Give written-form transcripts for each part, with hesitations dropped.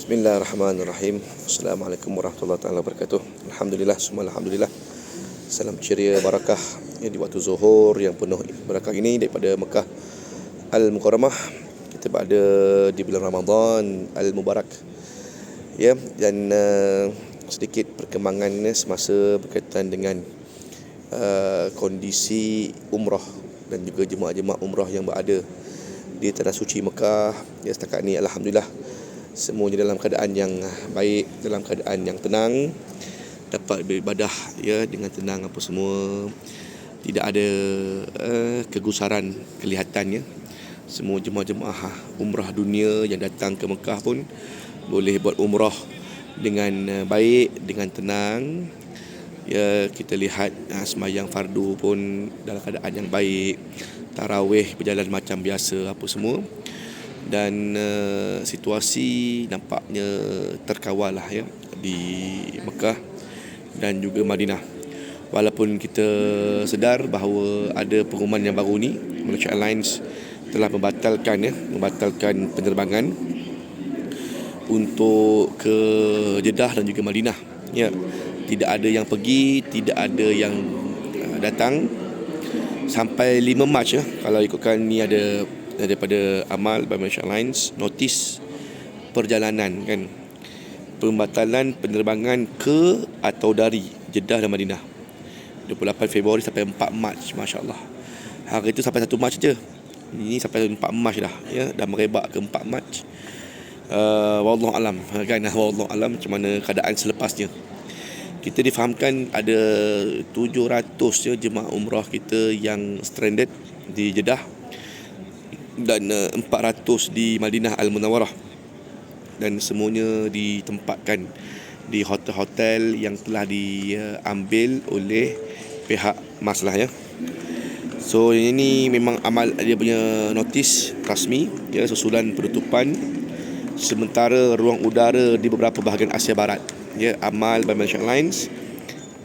Bismillahirrahmanirrahim. Assalamualaikum warahmatullahi taala wabarakatuh. Alhamdulillah, semua alhamdulillah. Salam ceria barakah di waktu zuhur yang penuh barakah ini daripada Mekah Al-Mukarramah. Kita berada di bulan Ramadan Al-Mubarak. Ya, dan sedikit perkembangannya semasa berkaitan dengan kondisi umrah dan juga jemaah-jemaah umrah yang berada di tanah suci Mekah. Ya, setakat ni alhamdulillah semuanya dalam keadaan yang baik, dalam keadaan yang tenang, dapat beribadah ya dengan tenang apa semua. Tidak ada kegusaran kelihatannya. Semua jemaah-jemaah umrah dunia yang datang ke Mekah pun boleh buat umrah dengan baik, dengan tenang. Ya, kita lihat sembahyang fardu pun dalam keadaan yang baik. Tarawih berjalan macam biasa apa semua. Dan situasi nampaknya terkawal lah ya di Mekah dan juga Madinah. Walaupun kita sedar bahawa ada pengumuman yang baru ni, Malaysia Airlines telah membatalkan penerbangan untuk ke Jeddah dan juga Madinah. Ya, tidak ada yang pergi, tidak ada yang datang sampai 5 Mac ya. Kalau ikutkan ni ada daripada Amal by Malaysia Airlines, notis perjalanan kan, pembatalan penerbangan ke atau dari Jeddah dan Madinah 28 Februari sampai 4 Mac. Masya-Allah. Hari itu sampai 1 Mac je. Ini sampai 4 Mac dah ya, dah merebak ke 4 Mac. Wallahu alam kan, wallahu alam macam mana keadaan selepasnya. Kita difahamkan ada 700 je jemaah umrah kita yang stranded di Jeddah dan 400 di Madinah Al-Munawwarah, dan semuanya ditempatkan di hotel-hotel yang telah diambil oleh pihak masalah ya. So ini memang Amal dia punya notis rasmi ya, susulan penutupan sementara ruang udara di beberapa bahagian Asia Barat ya. Amal by Malaysia Airlines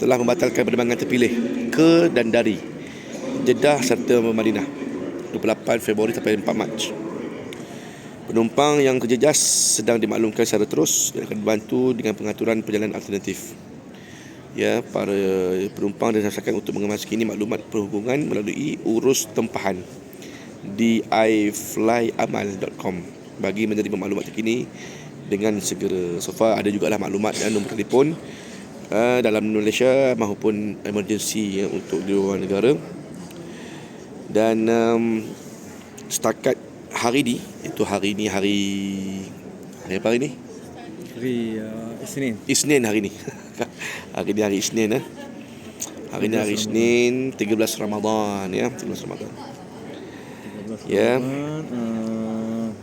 telah membatalkan penerbangan terpilih ke dan dari Jeddah serta Madinah 28 Februari sampai 4 Mac. Penumpang yang terjejas sedang dimaklumkan secara terus dan akan dibantu dengan pengaturan perjalanan alternatif. Ya, para penumpang disarankan untuk mengemasi maklumat perhubungan melalui urus tempahan di iflyamal.com bagi menerima maklumat terkini dengan segera. So far ada jugalah maklumat dan nombor telefon dalam Malaysia maupun emergency ya, untuk di luar negara. Dan setakat hari ni, itu hari ni hari apa hari ni? Hari Isnin hari ni. Hari ni hari Isnin Hari ni hari Isnin 13 Ramadan ya, 13 Ramadan. 13 Ya. Ramadan,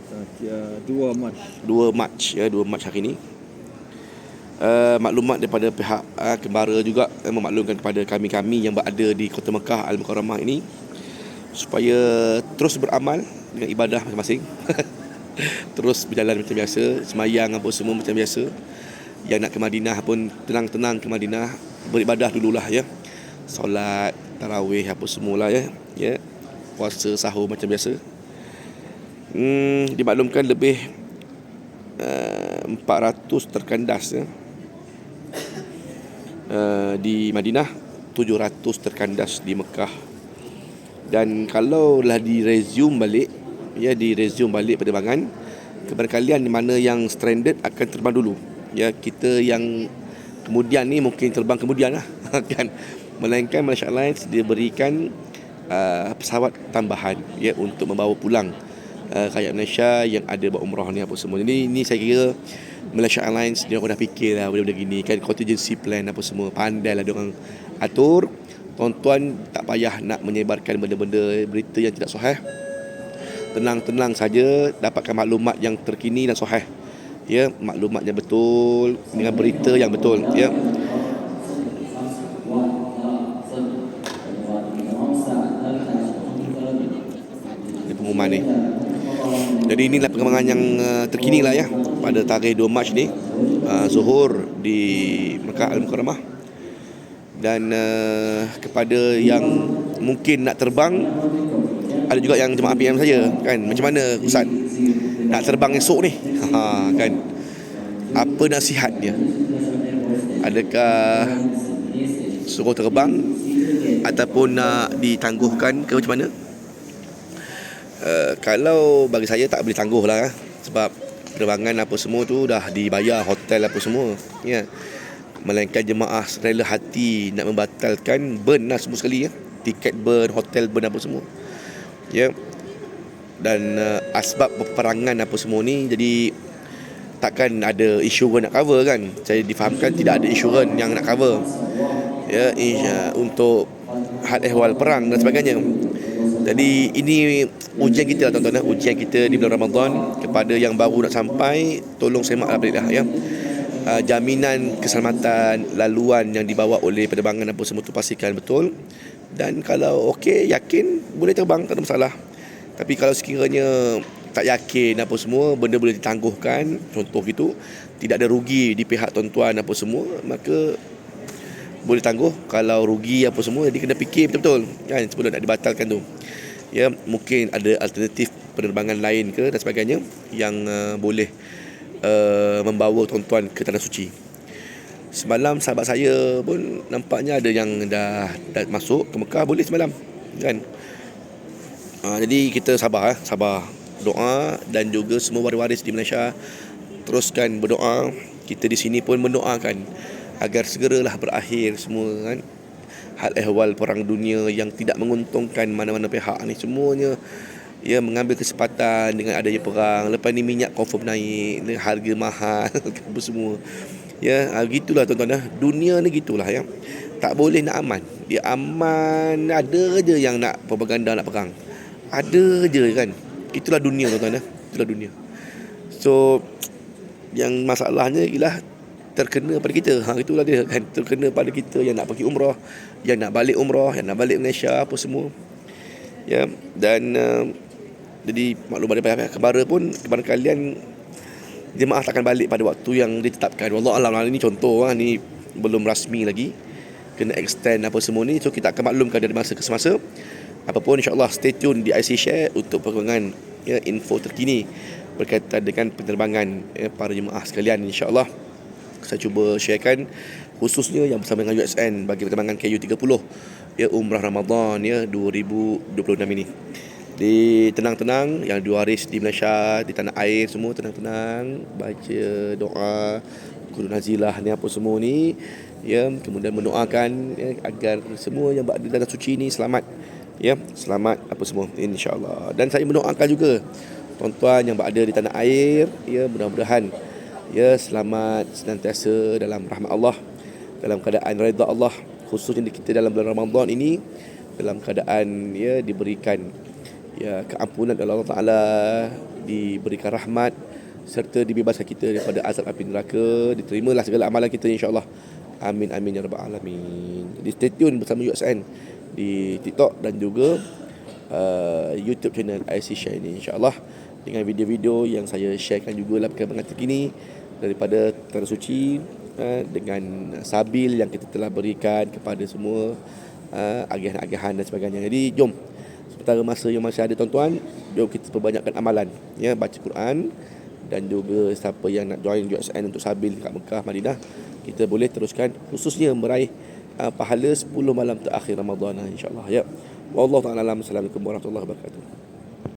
2 Mac. 2 Mac ya, 2 Mac hari ni. Maklumat daripada pihak Kembara juga memaklumkan kepada kami-kami yang berada di Kota Mekah Al-Mukarramah ini supaya terus beramal dengan ibadah masing-masing. Terus berjalan macam biasa, semayang apa semua macam biasa. Yang nak ke Madinah pun tenang-tenang ke Madinah, beribadah dululah ya. Solat, tarawih apa semualah ya. Ya. Puasa, sahur macam biasa. Dimaklumkan lebih 400 terkandas ya. Di Madinah, 700 terkandas di Mekah. Dan kalau lah di-resume balik penerbangan, kepada kalian di mana yang stranded akan terbang dulu. Ya, kita yang kemudian ni mungkin terbang kemudian lah kan. Melainkan Malaysia Airlines dia berikan pesawat tambahan ya untuk membawa pulang rakyat Malaysia yang ada buat umrah ni apa semua. Jadi ni saya kira Malaysia Airlines dia orang dah fikir lah benda-benda gini kan, contingency plan apa semua, pandai lah dia orang atur. Tuan-tuan tak payah nak menyebarkan benda-benda berita yang tidak sahih. Tenang-tenang saja, dapatkan maklumat yang terkini dan sahih. Ya, maklumat yang betul dengan berita yang betul, ya. Ini pengumuman ni. Jadi inilah perkembangan yang terkini lah ya pada tarikh 2 Mac ni, zuhur di Mekah Al-Mukarramah. Dan kepada yang mungkin nak terbang, ada juga yang jemaah PM saja kan. Macam mana Ustaz nak terbang esok ni? Kan apa nasihatnya? Adakah suruh terbang ataupun nak ditangguhkan ke macam mana? Kalau bagi saya tak boleh tangguh lah, sebab penerbangan apa semua tu dah dibayar, hotel apa semua, ya. Melainkan jemaah rela hati nak membatalkan, burn lah semua sekali, ya. Tiket burn, hotel burn apa semua, ya. Dan asbab peperangan apa semua ni, jadi takkan ada insurans nak cover kan. Saya difahamkan tidak ada insurans yang nak cover, ya, untuk hal ehwal perang dan sebagainya. Jadi ini ujian kita lah tuan-tuan, ujian kita di bulan Ramadan. Kepada yang baru nak sampai, tolong semaklah baliklah, ya. Jaminan keselamatan laluan yang dibawa oleh penerbangan apa semua tu pastikan betul. Dan kalau okey, yakin, boleh terbang, tak ada masalah. Tapi kalau sekiranya tak yakin apa semua, benda boleh ditangguhkan, contoh gitu, tidak ada rugi di pihak tuan-tuan apa semua, maka boleh tangguh. Kalau rugi apa semua, dia kena fikir betul-betul kan sebelum nak dibatalkan tu, ya. Mungkin ada alternatif penerbangan lain ke dan sebagainya yang boleh membawa tuan-tuan ke Tanah Suci. Semalam sahabat saya pun nampaknya ada yang dah masuk ke Mekah, boleh semalam kan. Jadi kita sabar, sabar, doa, dan juga semua waris-waris di Malaysia teruskan berdoa. Kita di sini pun mendoakan agar segeralah berakhir semua kan hal ehwal perang dunia yang tidak menguntungkan mana-mana pihak ni. Semuanya, ya, mengambil kesempatan dengan adanya perang. Lepas ni minyak confirm naik, harga mahal apa semua, ya. Gitulah tuan-tuan, dunia ni gitulah, ya. Tak boleh nak aman. Dia aman, ada je yang nak propaganda nak perang, ada je kan. Itulah dunia tuan-tuan, itulah dunia. So yang masalahnya ialah terkena pada kita. Itulah dia kan, terkena pada kita yang nak pergi umrah, yang nak balik umrah, yang nak balik Malaysia apa semua, ya. Dan jadi maklum pada kebara pun, kepada kalian jemaah takkan balik pada waktu yang ditetapkan. Wallahualam, ini contoh, ni belum rasmi lagi, kena extend apa semua ni. So kita akan maklumkan dari masa ke semasa. Apapun, insyaAllah stay tune di IC Share untuk perkembangan, ya, info terkini berkaitan dengan penerbangan, ya, para jemaah sekalian. InsyaAllah saya cuba sharekan khususnya yang bersama dengan USN bagi penerbangan KU30, ya, Umrah Ramadan, ya, 2026 ini. Di tenang-tenang, yang diwaris di Malaysia, di tanah air semua tenang-tenang, baca doa Qur'an nazilah ni apa semua ni, ya. Kemudian mendoakan, ya, agar semua yang berada dalam suci ni selamat, ya, selamat apa semua, insya-Allah. Dan saya mendoakan juga tuan-tuan yang berada di tanah air, ya, mudah-mudahan, ya, selamat senantiasa dalam rahmat Allah, dalam keadaan redha Allah, khususnya kita dalam bulan Ramadan ini, dalam keadaan, ya, diberikan, ya, keampunan oleh Allah Ta'ala, diberikan rahmat, serta dibebaskan kita daripada azab api neraka, diterimalah segala amalan kita, insya-Allah. Amin amin ya rabbal alamin. Jadi stay tune bersama USN di TikTok dan juga YouTube channel IC Share ini, insya-Allah, dengan video-video yang saya sharekan juga dalam perkembangan terkini daripada Tanah Suci, dengan sabil yang kita telah berikan kepada semua agihan-agihan dan sebagainya. Jadi jom, sementara masa yang masih ada tuan-tuan, jom kita perbanyakkan amalan, ya, baca Quran, dan juga siapa yang nak join USN untuk sabil kat Mekah, Madinah, kita boleh teruskan, khususnya meraih pahala 10 malam terakhir Ramadan, insya-Allah, ya. Wallahu ta'ala alam. Assalamualaikum warahmatullahi wabarakatuh.